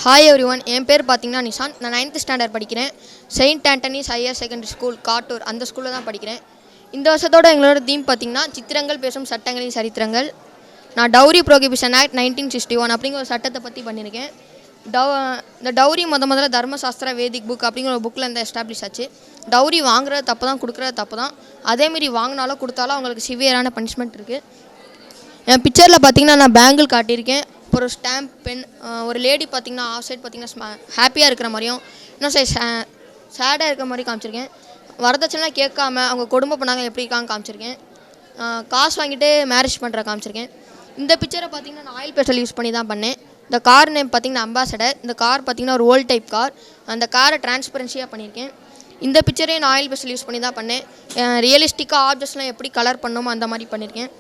Hi everyone, என் பேர் பார்த்தீங்கன்னா நிஷாந்த். நான் 9th ஸ்டாண்டர்ட் படிக்கிறேன். Saint Anthony's higher secondary school Kattur, அந்த ஸ்கூலில் தான் படிக்கிறேன். இந்த வருஷத்தோட எங்களோட தீம் பார்த்தீங்கன்னா சித்திரங்கள் பேசும் சட்டங்களின் சரித்திரங்கள். நான் டவுரி ப்ரோஹிபிஷன் ஆக்ட் 1961 அப்படிங்கிற ஒரு சட்டத்தை பற்றி பண்ணியிருக்கேன். இந்த டவுரி முதல்ல தர்மசாஸ்திரா வேதிக் புக் அப்படிங்கிற ஒரு புக்கில் இந்த எஸ்டாப்ளிஷ் ஆச்சு. டவுரி வாங்குறது தப்பு தான், கொடுக்குறது தப்பு தான். அதேமாரி வாங்கினாலும் கொடுத்தாலும் அவங்களுக்கு சிவியரான பனிஷ்மெண்ட் இருக்குது. என் பிக்சரில் பார்த்தீங்கன்னா நான் பேங்கிள் காட்டியிருக்கேன். ஒரு ஸ்டாம்ப் பென், ஒரு லேடி பார்த்திங்கன்னா ஆஃப் சைட் பார்த்திங்கன்னா ஹாப்பியாக இருக்கிற மாதிரியும், இன்னும் சைட் சேடாக இருக்கிற மாதிரி காமிச்சிருக்கேன். வரதட்சணை கேட்காம அவங்க குடும்பம் பண்ணாங்க எப்படி இருக்காங்க காமிச்சிருக்கேன். காசு வாங்கிட்டு மேரேஜ் பண்ணுற காமிச்சிருக்கேன். இந்த பிக்சரை பார்த்திங்கன்னா நான் ஆயில் பெட்ரோல் யூஸ் பண்ணி தான் பண்ணேன். இந்த கார் நேம் பார்த்திங்கன்னா அம்பாசடர். இந்த கார் பார்த்திங்கன்னா ஒரு ஓல்ட் டைப் கார். அந்த காரை டிரான்ஸ்பரன்சியாக பண்ணியிருக்கேன். இந்த பிக்சரையும் நான் ஆயில் பெட்ரோல் யூஸ் பண்ணி தான் பண்ணேன். ரியலிஸ்டிக்காக ஆப்ஜெக்ட்ஸ்லாம் எப்படி கலர் பண்ணணுமோ அந்த மாதிரி பண்ணியிருக்கேன்.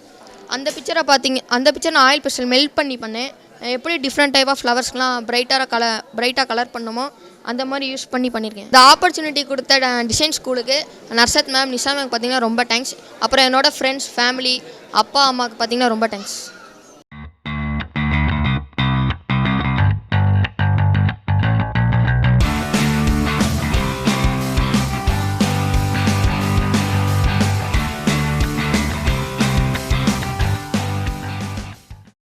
அந்த பிக்சர் நான் ஆயில் பெஸ்டல் மெல்ட் பண்ணி பண்ணேன். எப்படி டிஃப்ரெண்ட் டைப் ஆஃப் ஃப்ளவர்ஸ்லாம் பிரைட்டாக கலர் பண்ணுமோ அந்த மாதிரி யூஸ் பண்ணி பண்ணியிருக்கேன். இந்த ஆப்பர்ச்சுனிட்டி கொடுத்த டிசைன் ஸ்கூலுக்கு நர்சத் மேம், நிஷா மேம் பார்த்திங்கன்னா ரொம்ப தேங்க்ஸ். அப்புறம் என்னோடய ஃப்ரெண்ட்ஸ், ஃபேமிலி, அப்பா அம்மாவுக்கு பார்த்திங்கன்னா ரொம்ப தேங்க்ஸ்.